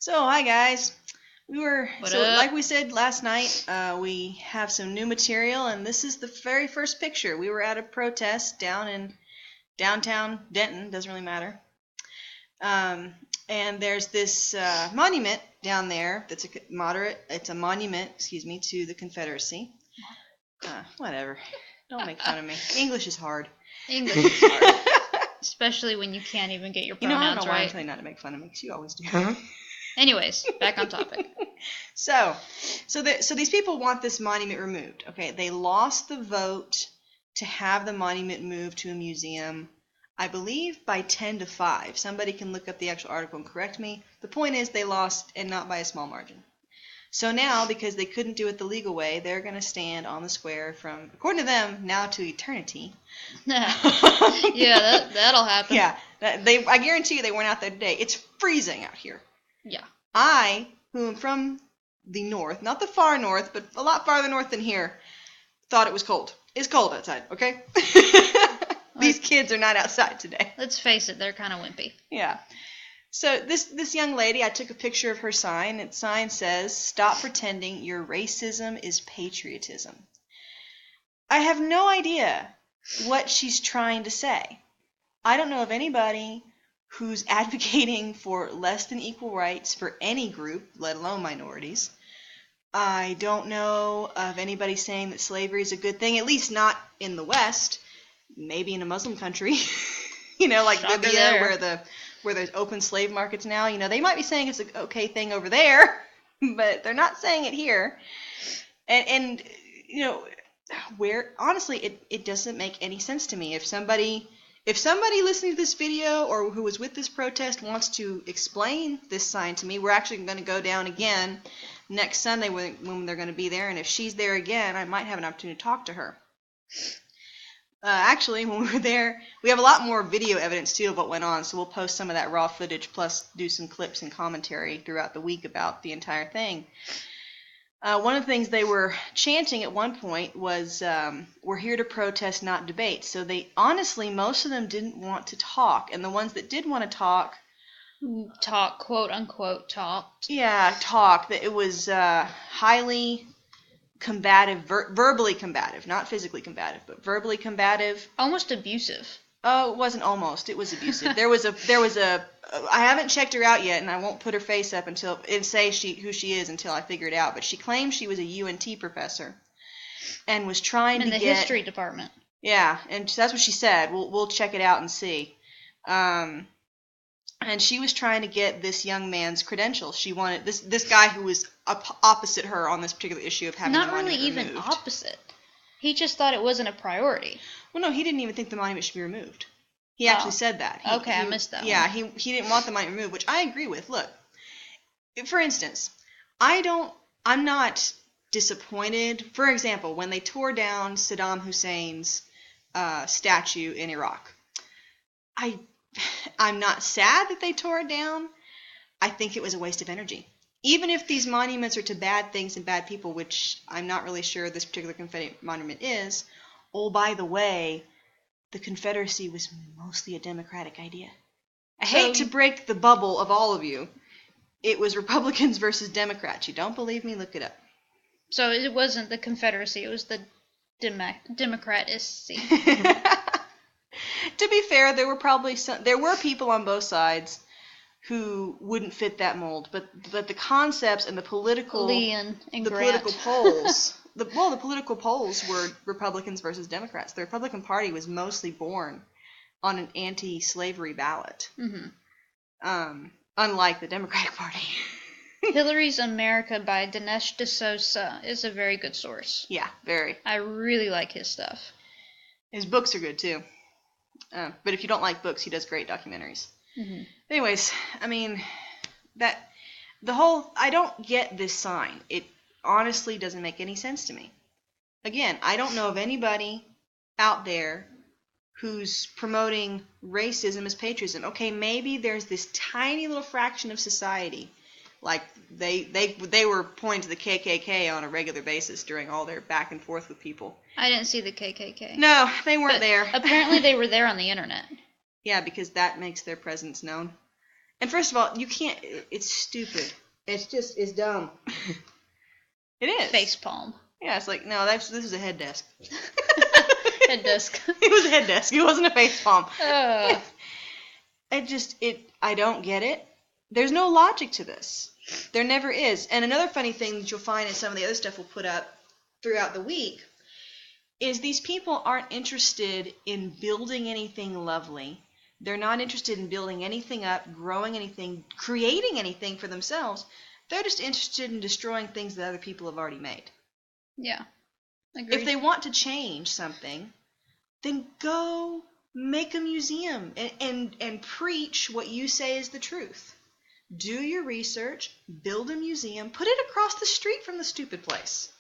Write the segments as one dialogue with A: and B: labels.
A: So, hi guys.
B: What up?
A: Like we said last night, we have some new material, and this is the very first picture. We were at a protest down in downtown Denton, doesn't really matter. And there's this monument down there that's it's a monument, to the Confederacy. Whatever. Don't make fun of me. English is hard.
B: English is hard. Especially when you can't even get your
A: I don't
B: pronouns
A: know why I'm
B: right.
A: telling you not to make fun of me, because you always do.
B: Anyways, back on topic.
A: So these people want this monument removed. Okay, they lost the vote to have the monument moved to a museum, I believe by 10-5. Somebody can look up the actual article and correct me. The point is they lost, and not by a small margin. So now, because they couldn't do it the legal way, they're going to stand on the square from, according to them, now to eternity.
B: Yeah, that'll happen.
A: Yeah, I guarantee you they weren't out there today. It's freezing out here.
B: Yeah.
A: I, who am from the north, not the far north, but a lot farther north than here, thought it was cold. It's cold outside, okay? These kids are not outside today.
B: Let's face it, they're kind of wimpy.
A: Yeah. So this young lady, I took a picture of her sign. Its sign says, "Stop pretending your racism is patriotism." I have no idea what she's trying to say. I don't know of anybody who's advocating for less than equal rights for any group, let alone minorities. I don't know of anybody saying that slavery is a good thing, at least not in the West. Maybe in a Muslim country, like Libya, where there's open slave markets now. They might be saying it's an okay thing over there, but they're not saying it here. And where honestly, it doesn't make any sense to me. If somebody listening to this video or who was with this protest wants to explain this sign to me, we're actually going to go down again next Sunday when they're going to be there, and if she's there again, I might have an opportunity to talk to her. Actually, when we were there, we have a lot more video evidence too of what went on, so we'll post some of that raw footage plus do some clips and commentary throughout the week about the entire thing. One of the things they were chanting at one point was, "We're here to protest, not debate." So honestly, most of them didn't want to talk, and the ones that did want to talk,
B: quote unquote, talked.
A: Yeah, talk. That it was highly combative, verbally combative, not physically combative, but verbally combative.
B: Almost abusive.
A: Oh, it wasn't almost. It was abusive. There was a. I haven't checked her out yet, and I won't put her face up and say who she is until I figure it out. But she claimed she was a UNT professor, and was trying
B: in the history department.
A: Yeah, and that's what she said. We'll check it out and see. And she was trying to get this young man's credentials. She wanted this guy who was opposite her on this particular issue of having the monument removed.
B: Not really even opposite. He just thought it wasn't a priority.
A: Well, no, he didn't even think the monument should be removed. He actually said that.
B: I missed that one.
A: Yeah, he didn't want the monument removed, which I agree with. Look, for instance, I'm not disappointed. For example, when they tore down Saddam Hussein's statue in Iraq, I'm not sad that they tore it down. I think it was a waste of energy. Even if these monuments are to bad things and bad people, which I'm not really sure this particular Confederate monument is. Oh, by the way, the Confederacy was mostly a Democratic idea. I hate to break the bubble of all of you. It was Republicans versus Democrats. You don't believe me? Look it up.
B: So it wasn't the Confederacy. It was the Democracy.
A: To be fair, there were people on both sides who wouldn't fit that mold, but the concepts and the political political polls, the political polls were Republicans versus Democrats. The Republican Party was mostly born on an anti-slavery ballot, unlike the Democratic Party.
B: Hillary's America by Dinesh D'Souza is a very good source.
A: Yeah, very.
B: I really like his stuff.
A: His books are good too. But if you don't like books, he does great documentaries. Mm-hmm. Anyways, I mean, I don't get this sign. It honestly doesn't make any sense to me. Again, I don't know of anybody out there who's promoting racism as patriotism. Okay, maybe there's this tiny little fraction of society, like they were pointing to the KKK on a regular basis during all their back and forth with people.
B: I didn't see the KKK.
A: No, they weren't there.
B: Apparently they were there on the internet.
A: Yeah, because that makes their presence known. And first of all, you can't. It's stupid. It's dumb. It is.
B: Facepalm.
A: Yeah, it's like, no, this is a head desk.
B: Head desk.
A: It was a head desk. It wasn't a facepalm. I don't get it. There's no logic to this. There never is. And another funny thing that you'll find in some of the other stuff we'll put up throughout the week is these people aren't interested in building anything lovely. They're not interested in building anything up, growing anything, creating anything for themselves. They're just interested in destroying things that other people have already made.
B: Yeah. Agreed.
A: If they want to change something, then go make a museum and preach what you say is the truth. Do your research, build a museum, put it across the street from the stupid place.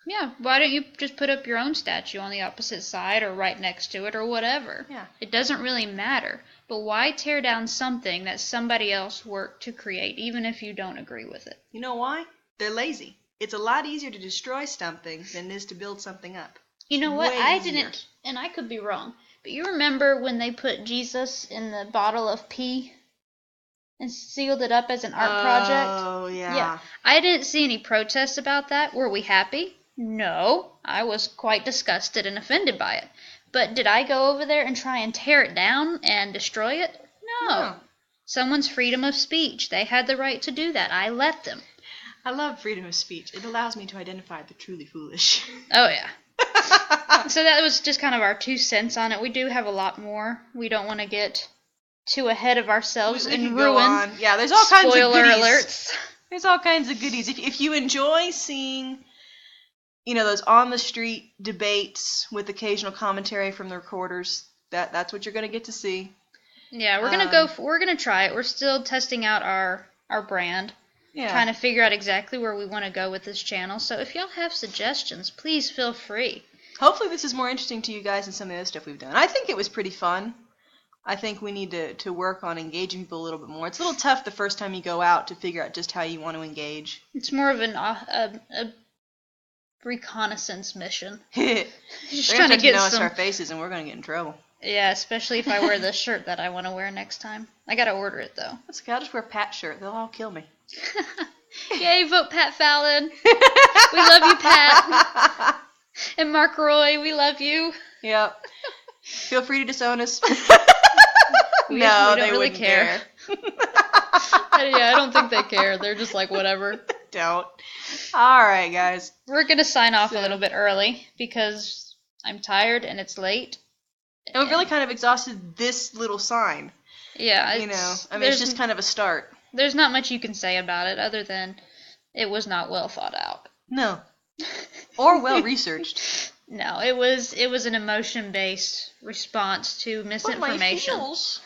B: Yeah, why don't you just put up your own statue on the opposite side or right next to it or whatever?
A: Yeah.
B: It doesn't really matter. But why tear down something that somebody else worked to create, even if you don't agree with it?
A: You know why? They're lazy. It's a lot easier to destroy something than it is to build something up.
B: You know what?
A: Way
B: I
A: easier.
B: didn't, and I could be wrong, but you remember when they put Jesus in the bottle of pee and sealed it up as an art project?
A: Oh, yeah.
B: Yeah. I didn't see any protests about that. Were we happy? No. I was quite disgusted and offended by it. But did I go over there and try and tear it down and destroy it? No. Someone's freedom of speech. They had the right to do that. I let them.
A: I love freedom of speech. It allows me to identify the truly foolish.
B: Oh, yeah. So that was just kind of our 2 cents on it. We do have a lot more. We don't want to get too ahead of ourselves
A: We
B: and
A: could go
B: ruin.
A: on. Yeah, there's all kinds of
B: Spoiler
A: goodies.
B: alerts.
A: There's all kinds of goodies. If you enjoy seeing, those on the street debates with occasional commentary from the reporters, that's what you're going to get to see.
B: Yeah, we're gonna try it. We're still testing out our brand.
A: Yeah.
B: Trying to figure out exactly where we want to go with this channel. So if y'all have suggestions, please feel free.
A: Hopefully this is more interesting to you guys than some of the other stuff we've done. I think it was pretty fun. I think we need to work on engaging people a little bit more. It's a little tough the first time you go out to figure out just how you want to engage.
B: It's more of a reconnaissance mission.
A: They're
B: Just
A: going
B: trying
A: to
B: get
A: know us
B: some.
A: our faces and we're going to get in trouble.
B: Yeah, especially if I wear the shirt that I want to wear next time. I gotta order it though.
A: That's okay. I'll just wear Pat's shirt. They'll all kill me.
B: Yay, vote Pat Fallon. We love you, Pat. And Mark Roy, we love you.
A: Yep. Feel free to disown us.
B: We
A: No,
B: don't
A: they
B: really
A: wouldn't
B: care. Yeah, I don't think they care. They're just like, whatever.
A: Don't. All right, guys.
B: We're going to sign off a little bit early because I'm tired and it's late.
A: And we've really kind of exhausted this little sign.
B: Yeah.
A: It's just kind of a start.
B: There's not much you can say about it other than it was not well thought out.
A: No. Or well researched.
B: No, it was an emotion-based response to misinformation.
A: But my heels.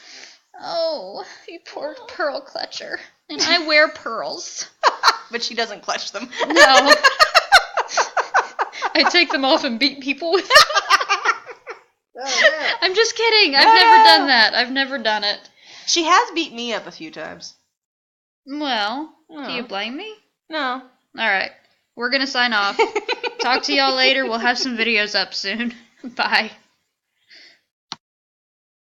B: Oh, you poor pearl clutcher. And I wear pearls.
A: But she doesn't clutch them.
B: No. I take them off and beat people with them. I'm just kidding. I've never done that. I've never done it.
A: She has beat me up a few times.
B: Well, do you blame me?
A: No.
B: All right. We're going to sign off. Talk to y'all later. We'll have some videos up soon. Bye.